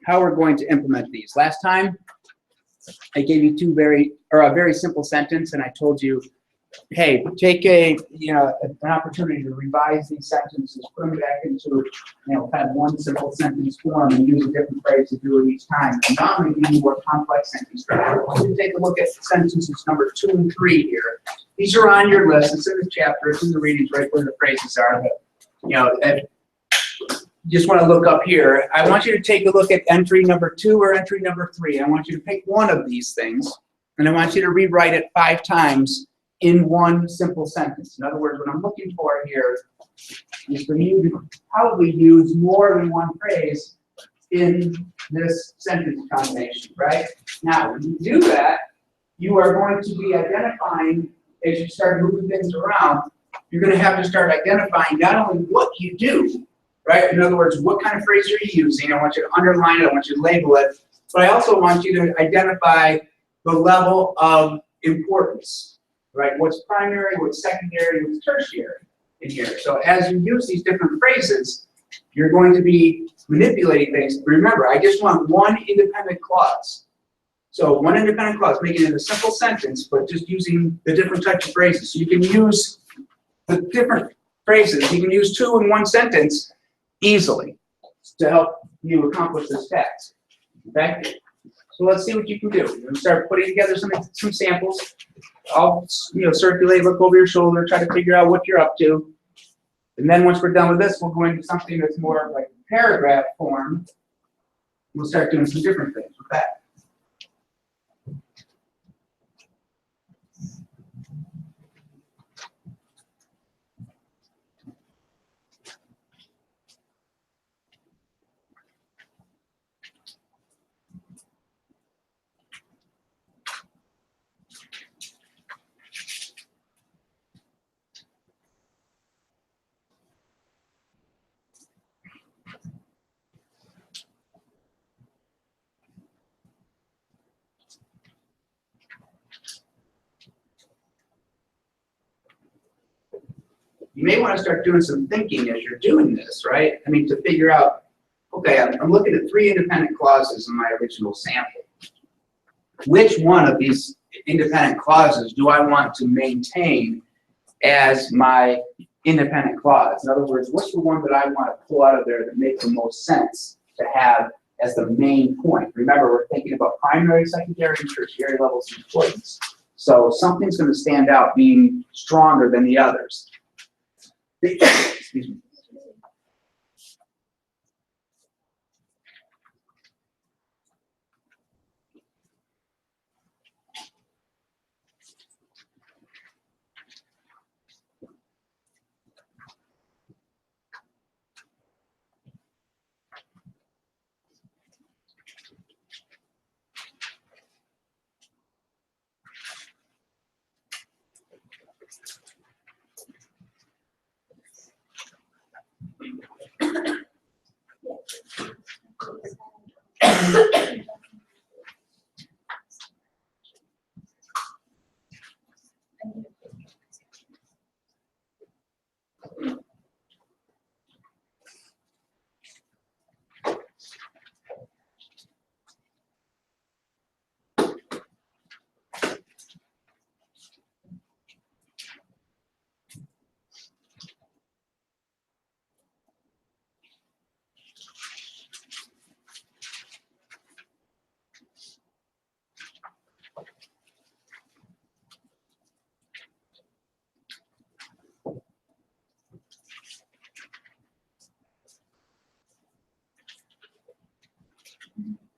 how we're going to implement these. Last time, I gave you a very simple sentence, and I told you, hey, take an opportunity to revise these sentences, put them back into kind of one simple sentence form, and use a different phrase to do it each time. And now I'm going to give you more complex sentence structure. I want you to take a look at sentences number 2 and 3 here. These are on your list. It's in the chapter. It's in the readings right where the phrases are. But, you just want to look up here. I want you to take a look at entry number 2 or entry number 3. I want you to pick one of these things, and I want you to rewrite it 5 times in one simple sentence. In other words, what I'm looking for here is for you to probably use more than one phrase in this sentence combination, right? Now, when you do that, you are going to be identifying, as you start moving things around, you're going to have to start identifying not only what you do, right? In other words, what kind of phrase are you using? I want you to underline it, I want you to label it, but I also want you to identify the level of importance, right? What's primary, what's secondary, what's tertiary in here. So as you use these different phrases, you're going to be manipulating things. Remember, I just want one independent clause. So one independent clause, making it a simple sentence, but just using the different types of phrases. So you can use the different phrases. You can use 2 in one sentence easily to help you accomplish this task. Okay? So let's see what you can do. You're going to start putting together some samples. I'll circulate, look over your shoulder, try to figure out what you're up to. And then once we're done with this, we'll go into something that's more like paragraph form. We'll start doing some different things with that. You may want to start doing some thinking as you're doing this, right? I mean, to figure out, okay, I'm looking at 3 independent clauses in my original sample. Which one of these independent clauses do I want to maintain as my independent clause? In other words, what's the one that I want to pull out of there that makes the most sense to have as the main point? Remember, we're thinking about primary, secondary, and tertiary levels of importance. So something's going to stand out being stronger than the others. Excuse me.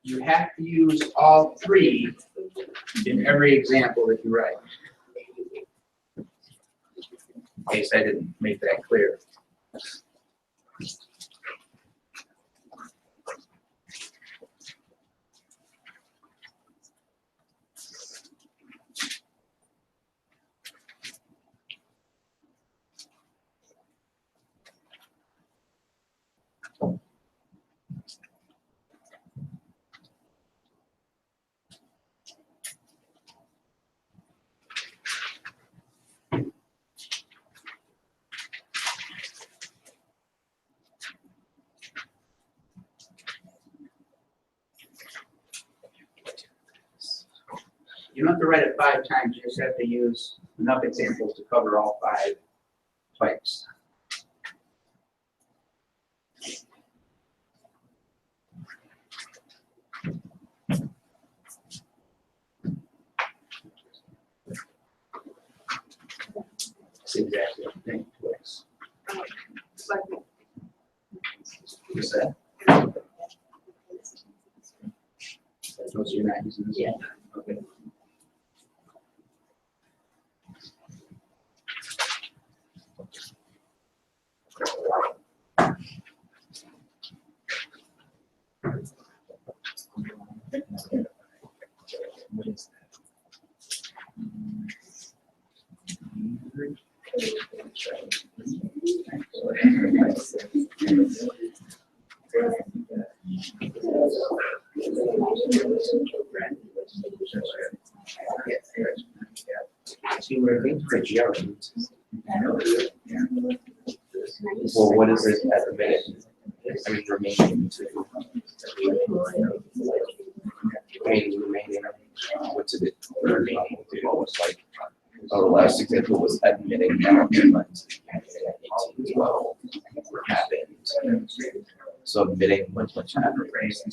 You have to use all 3 in every example that you write. In case I didn't make that clear. You don't have to write it 5 times, you just have to use enough examples to cover all 5 types. That's exactly what I think twice. What's that? Those you're not using this? Yeah. Okay. What is See, we're being for geography. Well, what is it at the minute? I mean, remaining to. Remaining, what's it remaining to? It's like, oh, the last example was admitting now, but 1812 happened. So admitting much happened. Because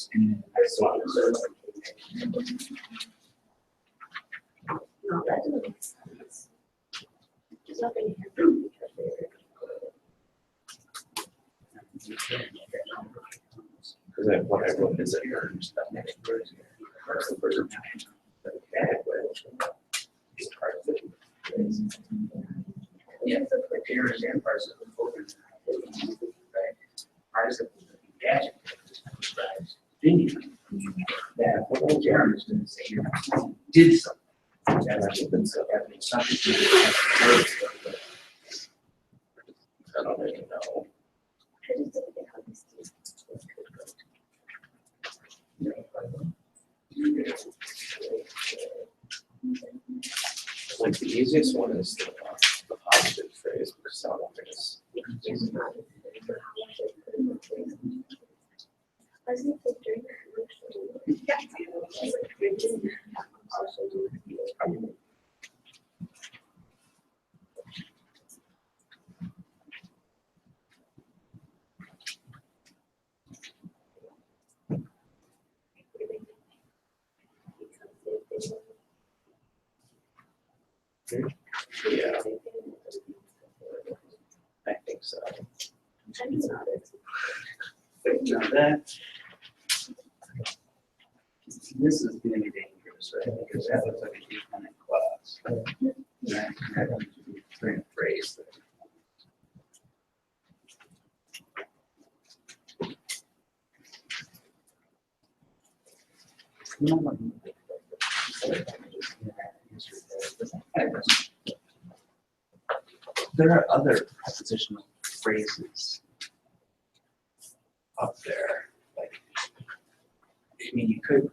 what I wrote is that there's that next version. That's the version. Yeah, the parents and parts of the program. Right. Parts of the adjectives describes opinion. That what Jeremy is going to say did something. That something to do with I don't really know. Like the easiest one is the positive phrase because I don't think it's. Yeah, I think so. Now that this is going to be dangerous, right? Because that looks like a dependent clause. Right? That needs to be frame phrase there. There are other prepositional phrases up there. Like, I mean, you could.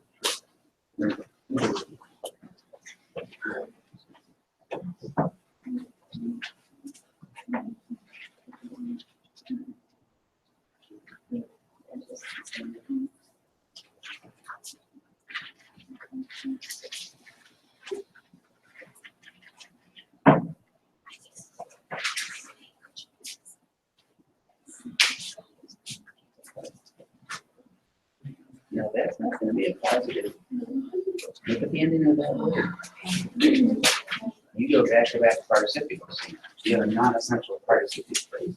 No, that's not going to be a positive. Look at the ending of that word. You go back to participles. You have a non-essential participial phrase.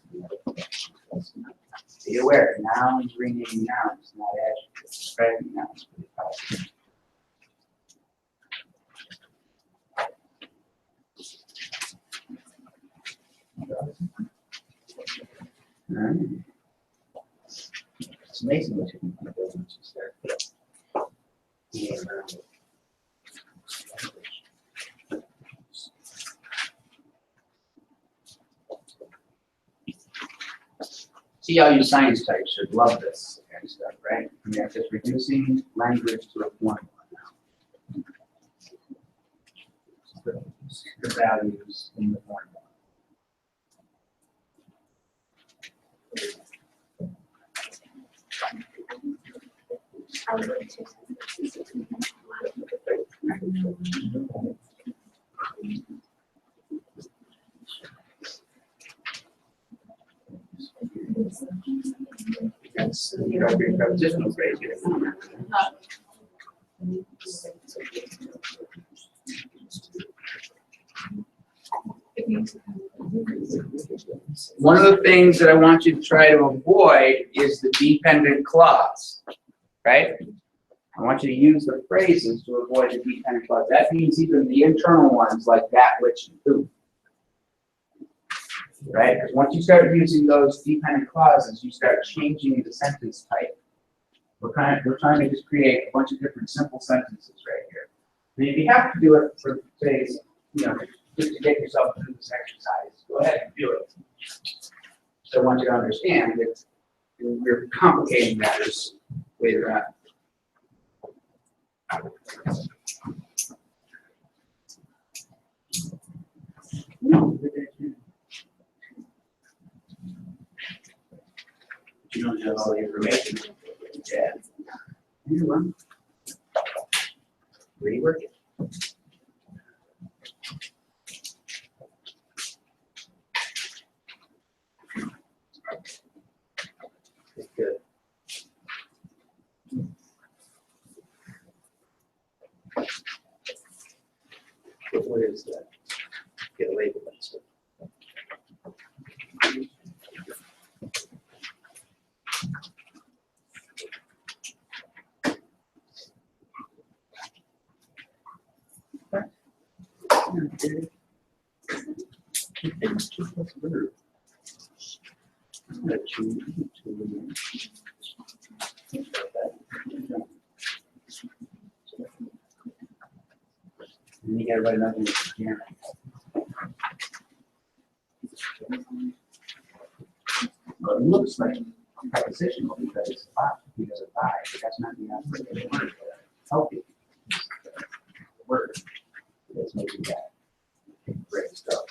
Be aware, nouns renaming nouns, not adjectives. Describing nouns for the positive. Alright. It's amazing what you can do once you start. Yeah. See how you science types should love this kind of stuff, right? I mean, just reducing language to a formula now. The values in the formula. That's your prepositional phrase here. One of the things that I want you to try to avoid is the dependent clause, right? I want you to use the phrases to avoid the dependent clause. That means even the internal ones like that, which, and who. Right? Because once you start using those dependent clauses, you start changing the sentence type. We're trying to just create a bunch of different simple sentences right here. And if you have to do it for, say, just to get yourself through this exercise, go ahead and do it. So I want you to understand that we're complicating matters later on. You don't have all the information. Yeah. You want? Rework it. Good. What is that? Get a label. And you gotta write another one here. Well, it looks like prepositional because it's by, but that's not the operative word. Healthy. Word. That's making that great stuff.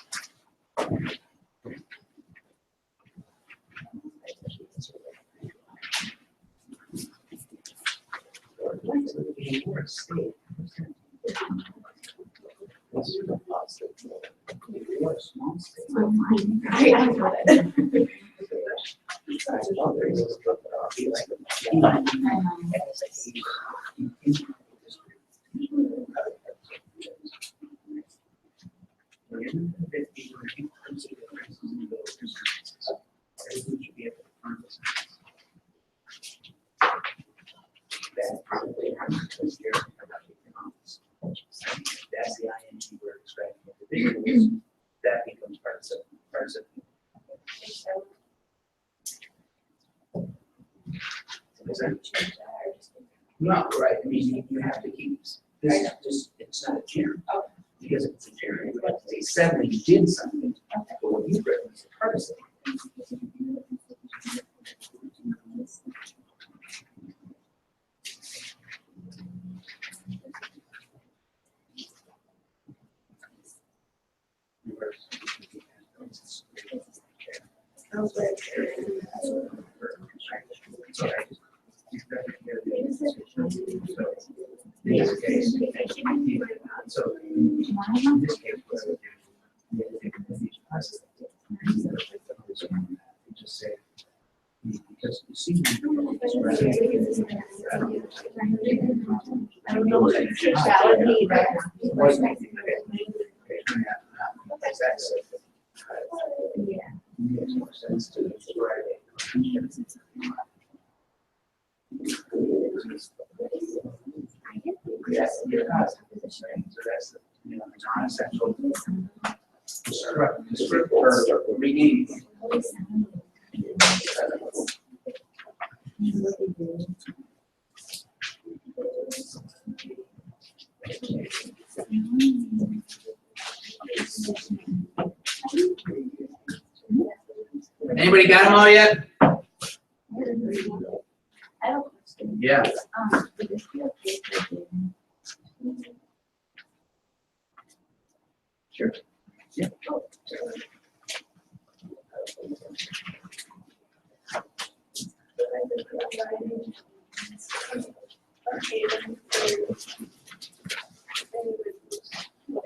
That's the ing word extracting individuals. That becomes participle. No, right? I mean, you have to keep this. Just it's not a gerund because if it's a gerund, they suddenly did something. But when you write it's a participle. In this case, so in this case, just say because you see, I don't know what it shall be, right? Makes more sense to describe it. Yes, so that's non-essential descriptor reading. Anybody got them all yet? Yeah. Sure. Yeah.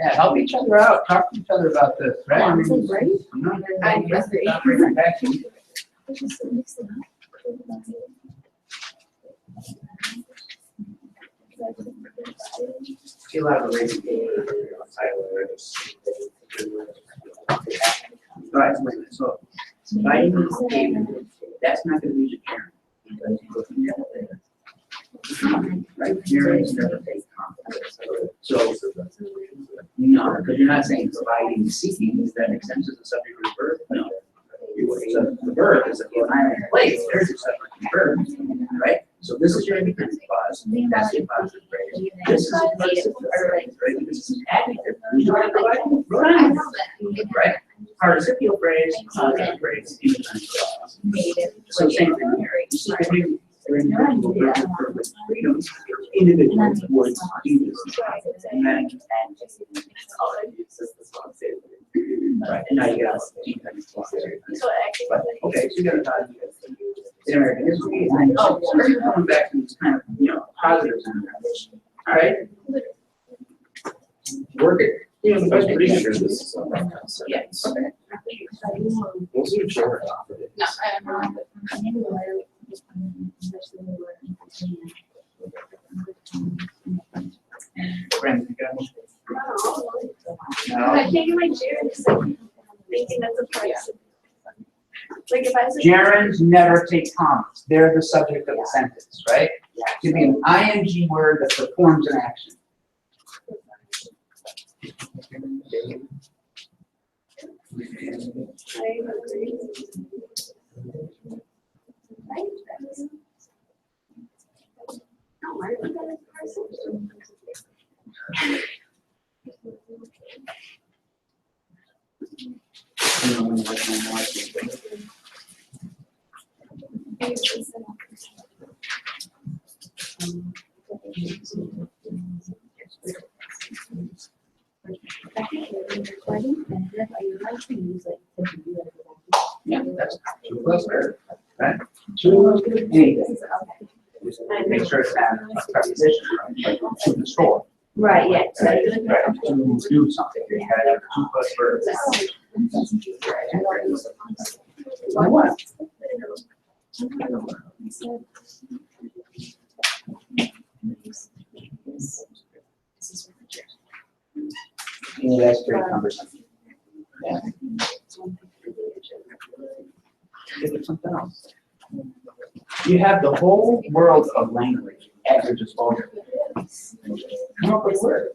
Yeah, help each other out, talk to each other about this, right? I mean, I'm not I agree. not bringing back to you. See a lot of the All right, wait a minute, so, vitamin A, that's not gonna be your parent. Because you look at that. Right, parents never take confidence. So, no, because you're not saying providing C, does that make sense as a subject of verb? No. So the verb is, if I'm in place, there's a subject of verb, right? So this is your independent clause, that's the positive phrase. This is a participial phrase, right? This is an adjective. Right? Participial phrase, positive phrase, independent clause. So same thing here. If you are individual verb with freedom, individuals would do this. And then, right, and now you got independent clause. But, okay, so you got a in American history. Oh, so we're going back to these kind of, positives in there. All right. Work it. I'm pretty sure this is on that concept. Yes. Okay. We'll see what you're off of it. No, I'm not. Brandon, you got one? I'm taking my chair and just like thinking that's a price. Like if I was. Gerunds never take commas. They're the subject of the sentence, right? Give me an ing word that performs an action. Yeah, that's two plus verb, right? Two, anything. Make sure it's not a preposition, right? Like to the store. Right, yeah. Right, to do something. You have two plus verbs. Why what? Yeah, that's pretty cumbersome. Yeah. Give it something else. You have the whole world of language at your disposal. Come up with a word.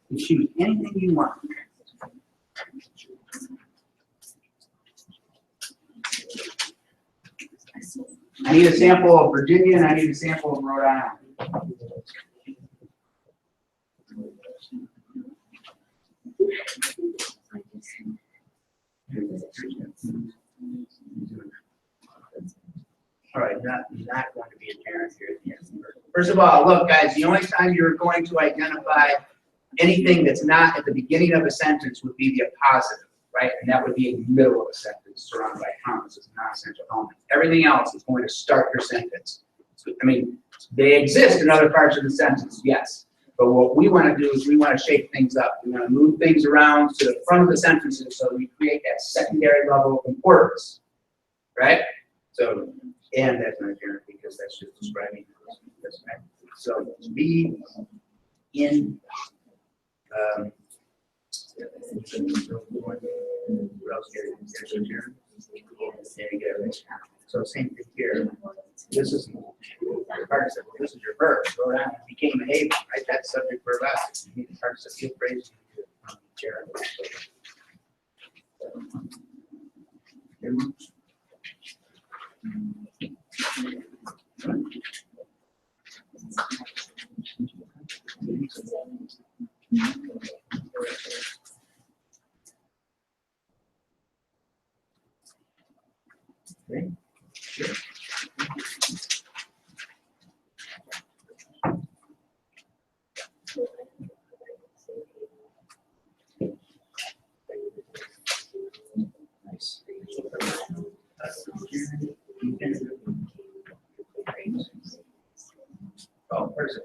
You choose anything you want. I need a sample of Virginia and I need a sample of Rhode Island. All right, not going to be a parent here at the end. First of all, look, guys, the only time you're going to identify anything that's not at the beginning of a sentence would be the appositive, right? And that would be in the middle of a sentence surrounded by commas as a non-essential element. Everything else is going to start your sentence. So, I mean, they exist in other parts of the sentence, yes. But what we want to do is we want to shake things up. We want to move things around to the front of the sentences so we create that secondary level of importance, right? So, and that's not parent because that's just describing this. So, be in. What else here? There you go. So same thing here. This is your participle. This is your verb. Go down. Became a haven, right? That's subject verb action. You need the participial phrase. Okay. Sure. Nice. Oh, person.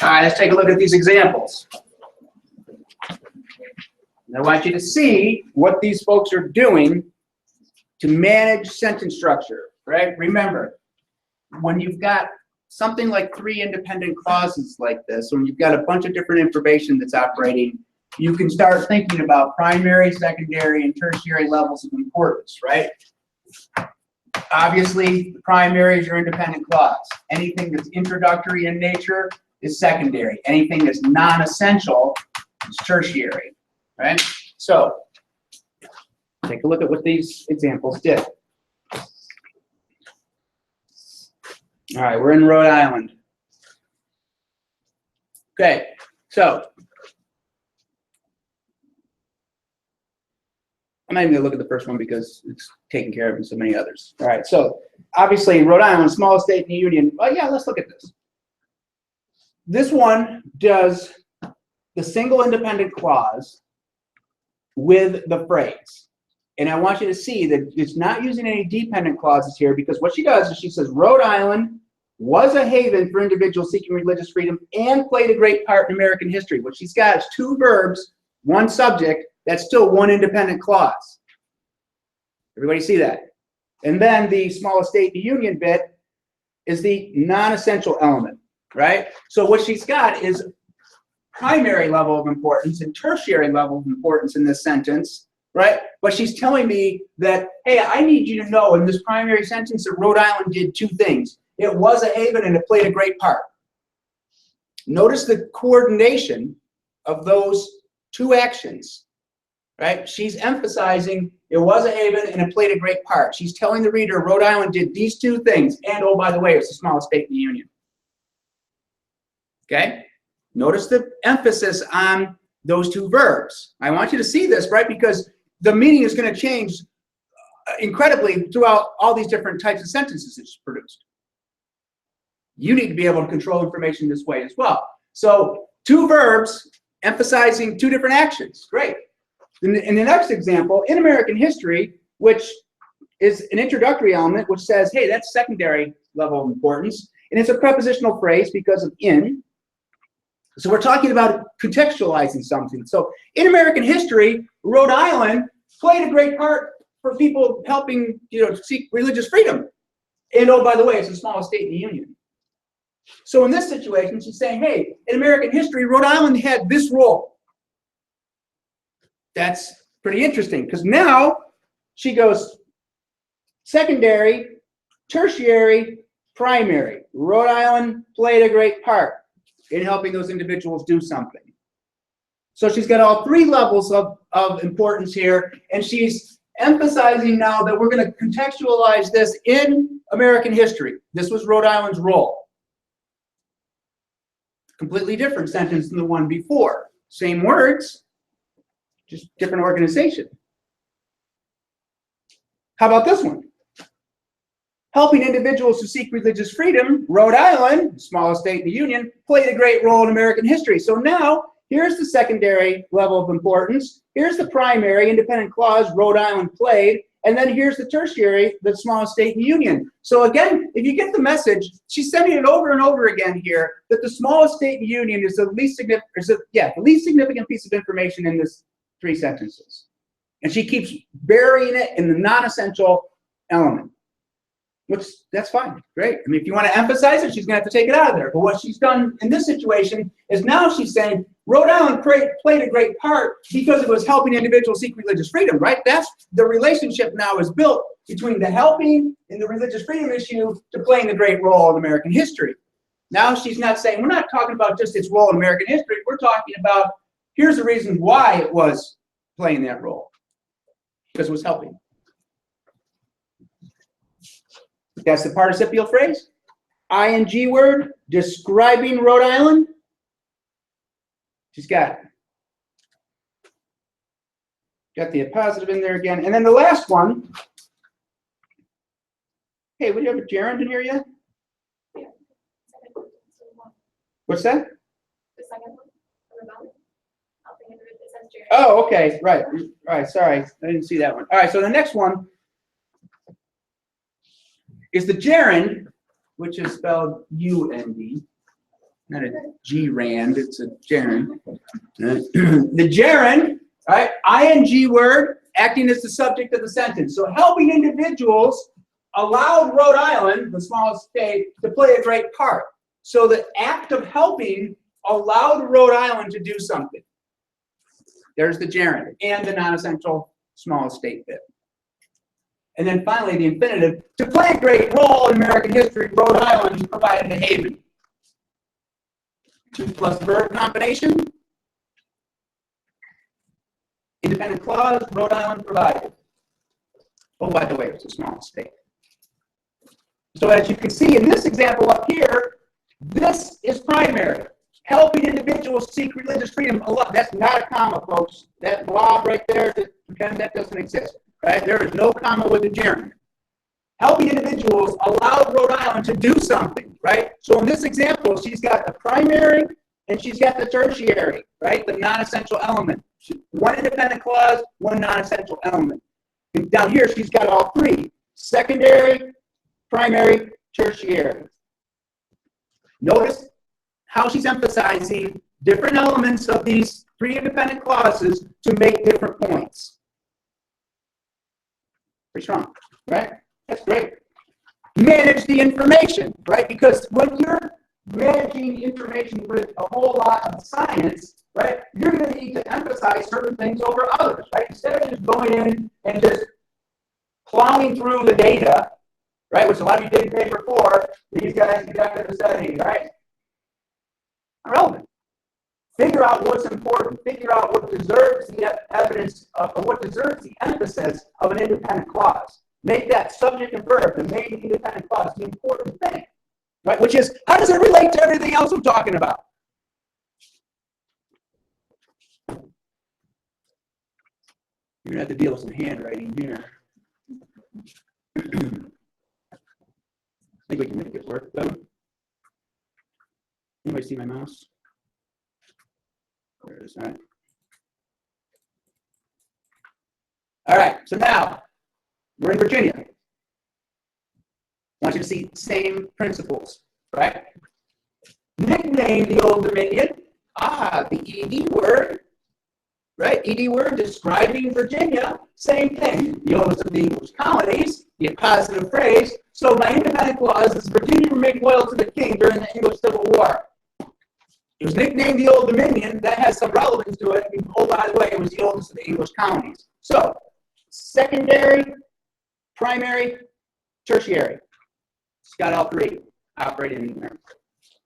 All right, let's take a look at these examples. And I want you to see what these folks are doing to manage sentence structure, right? Remember, when you've got something like 3 independent clauses like this, when you've got a bunch of different information that's operating, you can start thinking about primary, secondary, and tertiary levels of importance, right? Obviously, the primary is your independent clause. Anything that's introductory in nature is secondary. Anything that's non-essential is tertiary, right? So, take a look at what these examples did. All right, we're in Rhode Island. Okay, so I'm not even gonna look at the first one because it's taken care of in so many others. All right, so obviously Rhode Island, smallest state in the union. Well, yeah, let's look at this. This one does the single independent clause with the phrase. And I want you to see that it's not using any dependent clauses here, because what she does is she says Rhode Island was a haven for individuals seeking religious freedom and played a great part in American history. What she's got is 2 verbs, 1 subject. That's still 1 independent clause. Everybody see that? And then the smallest state in the union bit is the non-essential element, right? So what she's got is primary level of importance and tertiary level of importance in this sentence, right? But she's telling me that, hey, I need you to know in this primary sentence that Rhode Island did 2 things. It was a haven and it played a great part. Notice the coordination of those 2 actions, right? She's emphasizing it was a haven and it played a great part. She's telling the reader Rhode Island did these 2 things, and oh, by the way, it's the smallest state in the union. Okay? Notice the emphasis on those 2 verbs. I want you to see this, right? Because the meaning is going to change incredibly throughout all these different types of sentences it's produced. You need to be able to control information this way as well. So 2 verbs emphasizing 2 different actions. Great. In the next example, in American history, which is an introductory element, which says, hey, that's secondary level of importance. And it's a prepositional phrase because of in. So we're talking about contextualizing something. So in American history, Rhode Island played a great part for people helping, seek religious freedom. And oh, by the way, it's the smallest state in the union. So in this situation, she's saying, hey, in American history, Rhode Island had this role. That's pretty interesting, because now she goes secondary, tertiary, primary. Rhode Island played a great part in helping those individuals do something. So she's got all 3 levels of importance here, and she's emphasizing now that we're going to contextualize this in American history. This was Rhode Island's role. Completely different sentence than the one before. Same words, just different organization. How about this one? Helping individuals who seek religious freedom, Rhode Island, the smallest state in the union, played a great role in American history. So now, here's the secondary level of importance. Here's the primary independent clause Rhode Island played. And then here's the tertiary, the smallest state in the union. So again, if you get the message, she's sending it over and over again here that the smallest state in the union is the least significant piece of information in this 3 sentences. And she keeps burying it in the non-essential element. Which, that's fine, great. I mean, if you want to emphasize it, she's going to have to take it out of there. But what she's done in this situation is now she's saying Rhode Island played a great part because it was helping individuals seek religious freedom, right? That's the relationship now is built between the helping and the religious freedom issue to playing a great role in American history. Now she's not saying, we're not talking about just its role in American history. We're talking about, here's the reason why it was playing that role. Because it was helping. That's the participial phrase. ING word describing Rhode Island. She's got the appositive in there again. And then the last one. Hey, would you have a gerund in here yet? Yeah. What's that? The second one, on the bottom. Helping individuals, it says Jerry. Oh, okay, right. All right, sorry. I didn't see that one. All right, so the next one is the gerund, which is spelled U-N-D. Not a G-rand, it's a gerund. The gerund, right? ING word acting as the subject of the sentence. So helping individuals allowed Rhode Island, the smallest state, to play a great part. So the act of helping allowed Rhode Island to do something. There's the gerund and the non-essential smallest state bit. And then finally, the infinitive, to play a great role in American history, Rhode Island provided a haven. 2 plus verb combination. Independent clause, Rhode Island provided. Oh, by the way, it's a small state. So as you can see in this example up here, this is primary. Helping individuals seek religious freedom. That's not a comma, folks. That blob right there, pretend that doesn't exist. Right? There is no comma with the gerund. Helping individuals allowed Rhode Island to do something, right? So in this example, she's got the primary and she's got the tertiary, right? The non-essential element. One independent clause, one non-essential element. And down here, she's got all three. Secondary, primary, tertiary. Notice how she's emphasizing different elements of these three independent clauses to make different points. Pretty strong, right? That's great. Manage the information, right? Because when you're managing information with a whole lot of science, right, you're going to need to emphasize certain things over others, right? Instead of just going in and just plowing through the data, right, which a lot of you did in paper 4, these guys conducted a study, right? Irrelevant. Figure out what's important. Figure out what deserves the evidence or what deserves the emphasis of an independent clause. Make that subject and verb, the main independent clause, the important thing, right? Which is, how does it relate to everything else I'm talking about? You're going to have to deal with some handwriting here. I think we can make it work, though. Anybody see my mouse? There it is. All right. All right. So now we're in Virginia. I want you to see the same principles, right? Nickname the Old Dominion. The ED word, right? ED word describing Virginia. Same thing. The oldest of the English colonies. The appositive phrase. So my independent clause is Virginia remained loyal to the king during the English Civil War. It was nicknamed the Old Dominion. That has some relevance to it. And, oh, by the way, it was the oldest of the English colonies. So, secondary, primary, tertiary. It's got all three operating in there.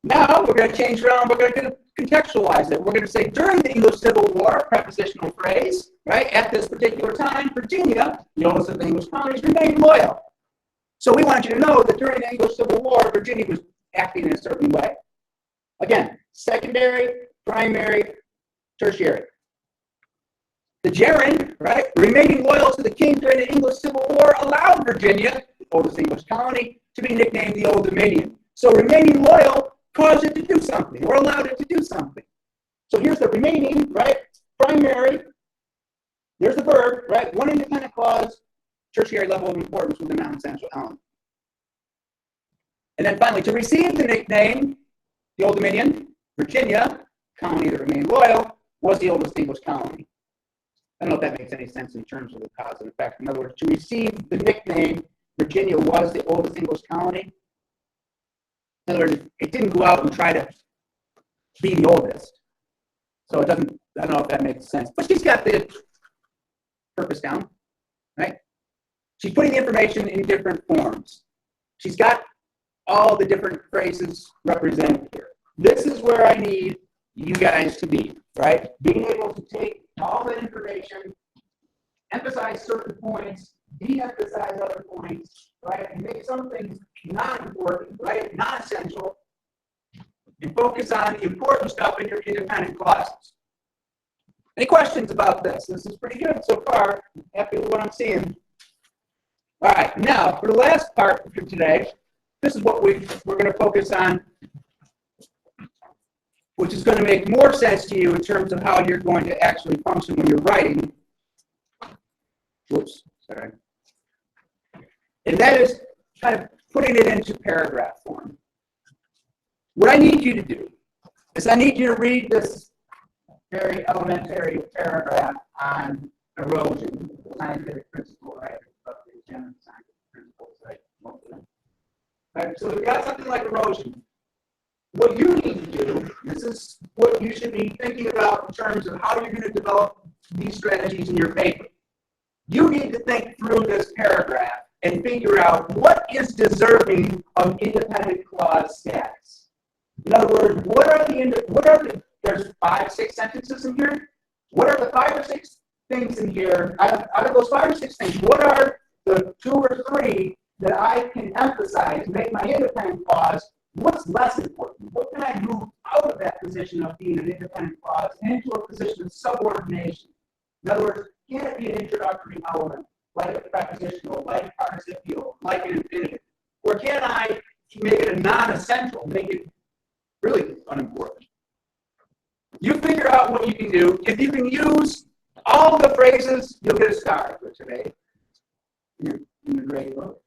Now, we're going to change around. We're going to contextualize it. We're going to say during the English Civil War, prepositional phrase, right? At this particular time, Virginia, the oldest of the English colonies, remained loyal. So we want you to know that during the English Civil War, Virginia was acting in a certain way. Again, secondary, primary, tertiary. The gerund, right, remaining loyal to the king during the English Civil War allowed Virginia, the oldest English colony, to be nicknamed the Old Dominion. So remaining loyal caused it to do something, or allowed it to do something. So here's the remaining, right, primary, there's the verb, right, one independent clause, tertiary level of importance with a non-essential element. And then finally, to receive the nickname, the Old Dominion, Virginia, colony that remained loyal, was the oldest English colony. I don't know if that makes any sense in terms of the cause and effect. In other words, to receive the nickname, Virginia was the oldest English colony. In other words, it didn't go out and try to be the oldest. So it doesn't, I don't know if that makes sense. But she's got the purpose down, right? She's putting the information in different forms. She's got all the different phrases represented here. This is where I need you guys to be, right? Being able to take all the information, emphasize certain points, de-emphasize other points, right? And make something non-important, right, non-essential, and focus on the important stuff in your independent clauses. Any questions about this? This is pretty good so far. Happy with what I'm seeing. All right, now for the last part for today, this is what we're going to focus on, which is going to make more sense to you in terms of how you're going to actually function when you're writing. Whoops, sorry. And that is kind of putting it into paragraph form. What I need you to do is I need you to read this very elementary paragraph on erosion, scientific principle, right? Of the general scientific principles, right? Right, so we've got something like erosion. What you need to do, this is what you should be thinking about in terms of how you're going to develop these strategies in your paper. You need to think through this paragraph and figure out what is deserving of independent clause status. In other words, there's 5, 6 sentences in here. What are the 5 or 6 things in here? Out of those 5 or 6 things, what are the 2 or 3 that I can emphasize, make my independent clause? What's less important? What can I move out of that position of being an independent clause and into a position of subordination? In other words, can it be an introductory element, like a prepositional, like a participial, like an infinitive? Or can I make it a non-essential, make it really unimportant? You figure out what you can do. If you can use all the phrases, you'll get a star for today. You're in the grade book.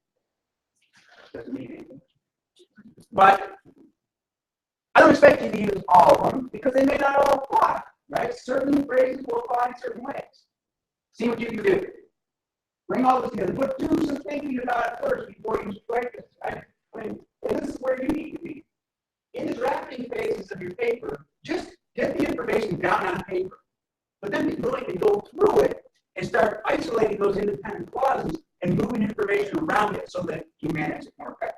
Doesn't mean anything. But I don't expect you to use all of them because they may not all apply, right? Certain phrases will apply in certain ways. See what you can do. Bring all this together, but do some thinking about it first before you write this, right? I mean, and this is where you need to be. In the drafting phases of your paper, just get the information down on paper, but then be willing to go through it and start isolating those independent clauses and moving information around it so that you manage it more effectively.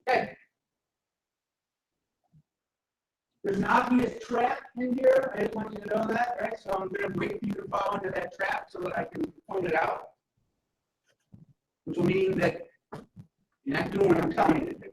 Okay. There's an obvious trap in here. I just want you to know that, right? So I'm going to wait for you to fall into that trap so that I can point it out, which will mean that you're not doing what I'm telling you to do.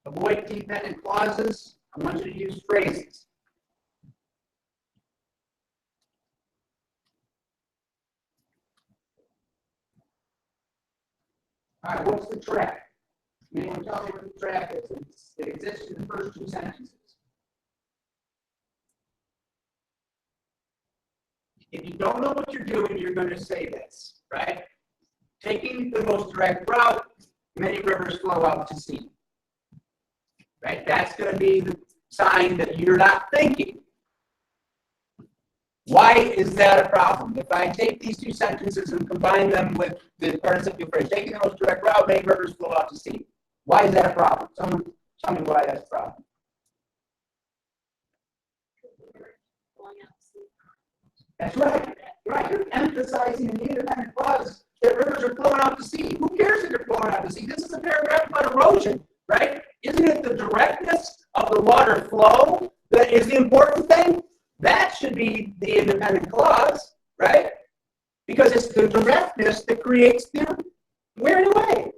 avoid dependent clauses. I want you to use phrases. All right, what's the track? Anyone tell me what the track is? It exists in the first two sentences. If you don't know what you're doing, you're going to say this, right? Taking the most direct route, many rivers flow out to sea. Right? That's going to be the sign that you're not thinking. Why is that a problem? If I take these two sentences and combine them with the participial phrase, taking the most direct route, many rivers flow out to sea. Why is that a problem? Someone tell me why that's a problem. That's right. Right. You're emphasizing in the independent clause that rivers are flowing out to sea. Who cares if they're flowing out to sea? This is a paragraph about erosion, right? Isn't it the directness of the water flow that is the important thing? That should be the independent clause, right? Because it's the directness that creates the wearing away.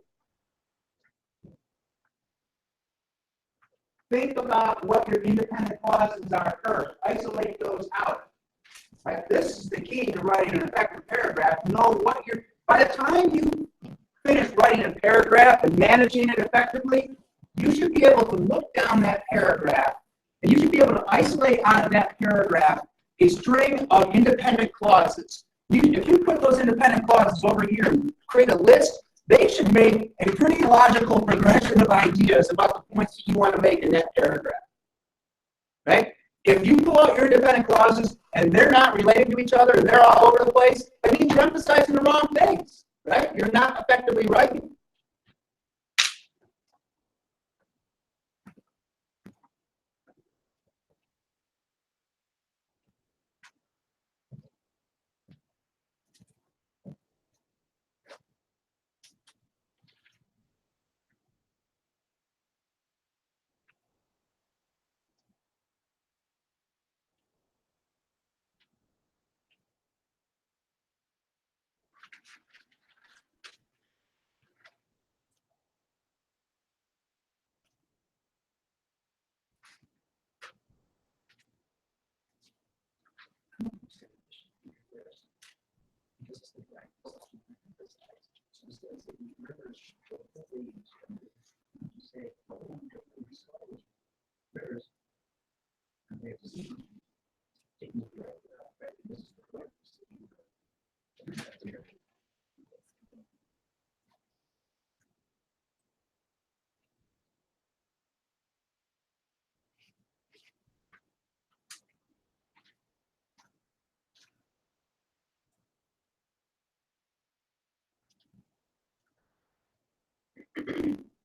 Think about what your independent clauses are first. Isolate those out. Right? This is the key to writing an effective paragraph. Know what you're. By the time you finish writing a paragraph and managing it effectively, you should be able to look down that paragraph and you should be able to isolate out of that paragraph a string of independent clauses. If you put those independent clauses over here and create a list, they should make a pretty logical progression of ideas about the points that you want to make in that paragraph. Right? If you pull out your independent clauses and they're not related to each other and they're all over the place, that means you're emphasizing the wrong things. Right? You're not effectively writing.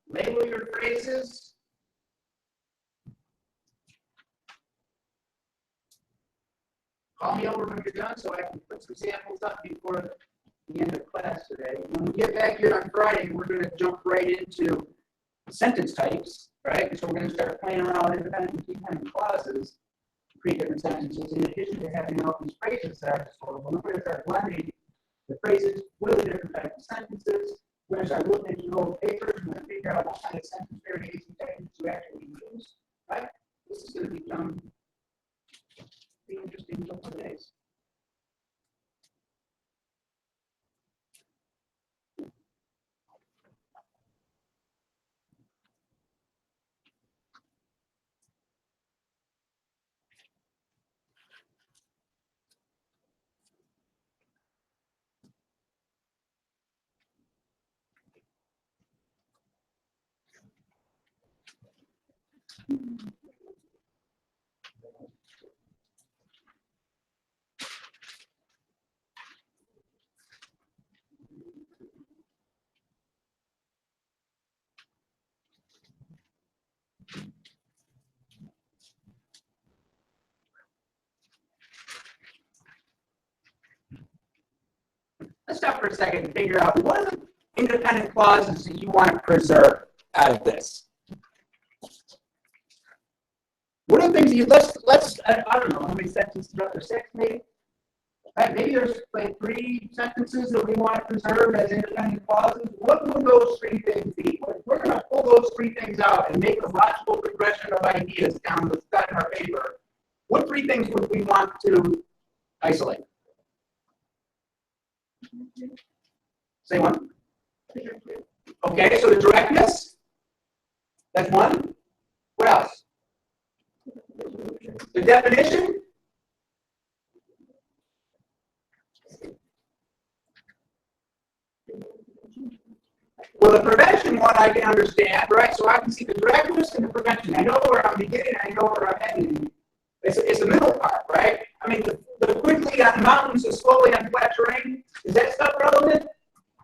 Label your phrases. Call me over when you're done so I can put some samples up before the end of class today. When we get back here on Friday, we're going to jump right into sentence types, right? So we're going to start playing around with independent and dependent clauses to create different sentences in addition to having all these phrases that I just told you. We're going to start blending the phrases with the different types of sentences. We're going to start looking at your old papers and then figure out what kind of sentence variation techniques you actually use, right? This is going to become pretty interesting in a couple of days. Let's stop for a second and figure out what are the independent clauses that you want to preserve out of this. What are the things that you let's I don't know how many sentences are there, 6 maybe? Right, maybe there's like 3 sentences that we want to preserve as independent clauses. What would those 3 things be? We're going to pull those three things out and make a logical progression of ideas down the side of our paper, what three things would we want to isolate? Say one. Okay, so the directness, that's one. What else? The definition. Well, the prevention one I can understand, right? So I can see the directness and the prevention. I know where I'm beginning, I know where I'm ending. It's the middle part, right? I mean, the quickly on mountains and slowly on flat terrain, is that stuff relevant?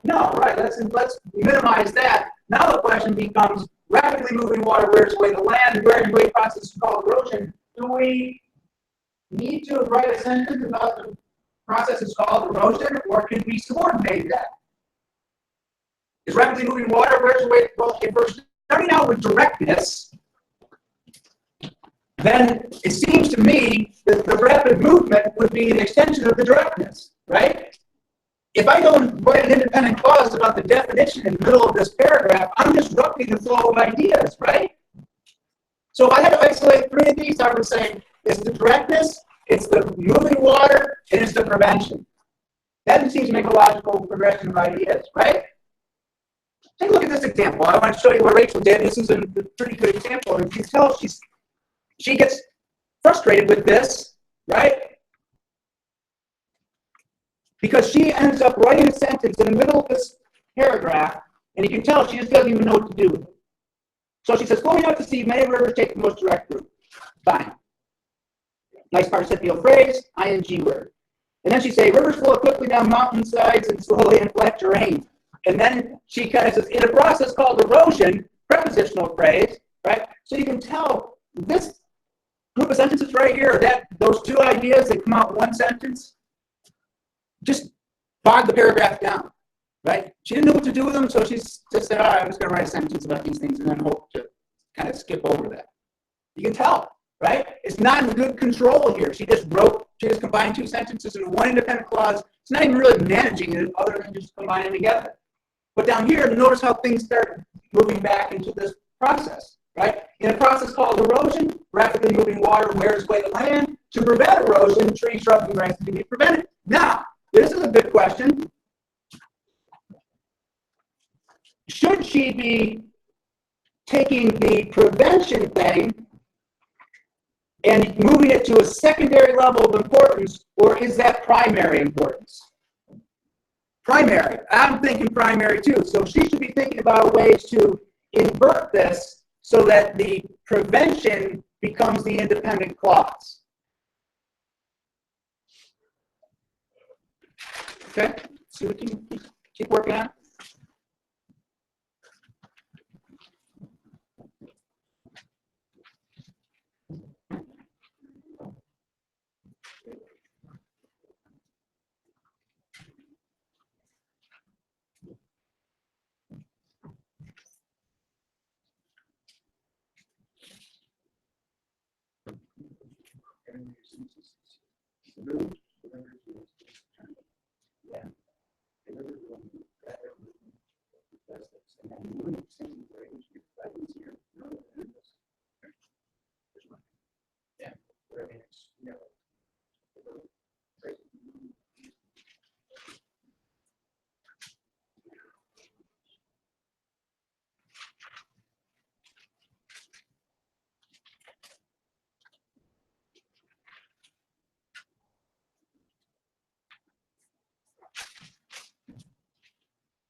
No, right, let's minimize that. Now the question becomes, rapidly moving water wears away the land, wearing away process called erosion. Do we need to write a sentence about the process is called erosion, or can we subordinate that? Is rapidly moving water wears away? Well, if we're starting out with directness, then it seems to me that the rapid movement would be an extension of the directness, right? If I don't write an independent clause about the definition in the middle of this paragraph, I'm disrupting the flow of ideas, right? So if I had to isolate three of these, I would say it's the directness, it's the moving water, and it's the prevention. That seems to make a logical progression of ideas, right? Take a look at this example. I want to show you what Rachel did. This is a pretty good example. And you can tell she gets frustrated with this, right? Because she ends up writing a sentence in the middle of this paragraph, and you can tell she just doesn't even know what to do with it. So she says, flowing out to sea, many rivers take the most direct route. Fine. Nice participial phrase, ing word. And then she says, rivers flow quickly down mountainsides and slowly in flat terrain. And then she kind of says, in a process called erosion, prepositional phrase, right? So you can tell this group of sentences right here, that those two ideas that come out in one sentence, just bog the paragraph down, right? She didn't know what to do with them, so she just said, all right, I'm just going to write a sentence about these things and then hope to kind of skip over that. You can tell, right? It's not in good control here. She just combined two sentences in one independent clause. It's not even really managing it other than just combining together. But down here, notice how things start moving back into this process, right? In a process called erosion, rapidly moving water wears away the land. To prevent erosion, trees, shrubs, and grasses can be prevented. Now, this is a good question. Should she be taking the prevention thing and moving it to a secondary level of importance, or is that primary importance? Primary. I'm thinking primary too. So she should be thinking about ways to invert this so that the prevention becomes the independent clause. Okay, see what you can keep working on.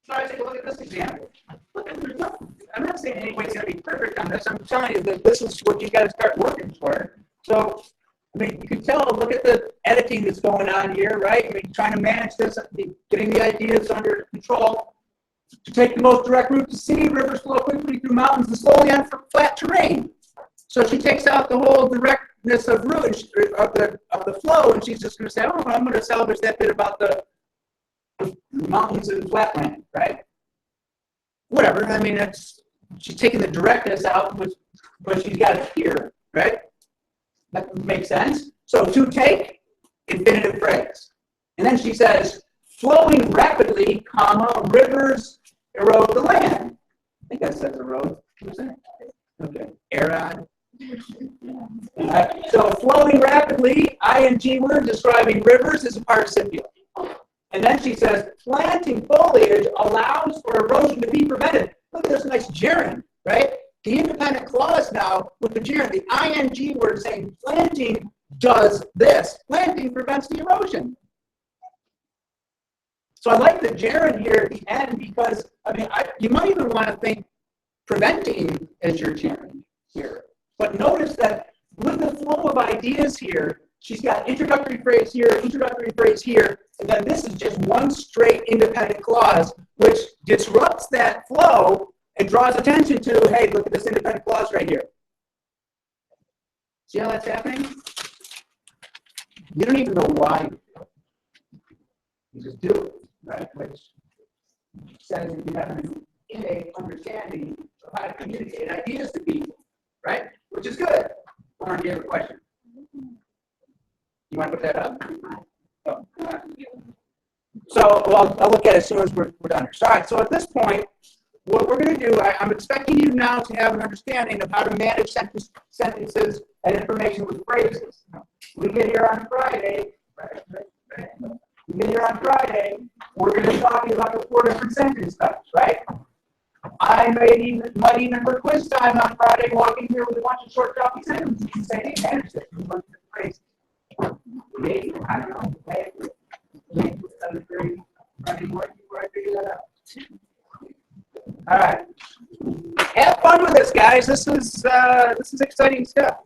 So I take a look at this example. I'm not saying anybody's going to be perfect on this. I'm telling you that this is what you got to start working for. So, I mean, you can tell, look at the editing that's going on here, right? I mean, trying to manage this, getting the ideas under control. To take the most direct route to sea, rivers flow quickly through mountains and slowly on flat terrain. So she takes out the whole directness of route of the flow, and she's just going to say, oh, I'm going to salvage that bit about the mountains and flatland, right? Whatever. I mean, she's taking the directness out, but she's got it here, right? That makes sense. So to take, infinitive phrase. And then she says, flowing rapidly, comma, rivers erode the land. I think that says erode. Okay. Arod. So flowing rapidly, ing word describing rivers is a participial. And then she says, planting foliage allows for erosion to be prevented. Look at this nice gerund, right? The independent clause now with the gerund, the ing word saying planting does this. Planting prevents the erosion. So I like the gerund here at the end because, I mean, you might even want to think preventing as your gerund here. But notice that with the flow of ideas here, she's got introductory phrase here, and then this is just one straight independent clause, which disrupts that flow and draws attention to, hey, look at this independent clause right here. See how that's happening? You don't even know why. You just do it, right? Which says you have an innate understanding of how to communicate ideas to people, right? Which is good. Lauren, do you have a question? You want to put that up? Oh. So, well, I'll look at it as soon as we're done here. So, all right, so at this point, what we're going to do, I'm expecting you now to have an understanding of how to manage sentences and information with phrases. We get here on Friday. We get here on Friday. We're going to be talking about the 4 different sentence types, right? I might even for quiz time on Friday walk in here with a bunch of short, choppy sentences and say, hey, manage this. Maybe, I don't know. Maybe before I figure that out. All right. Have fun with this, guys. This is exciting stuff.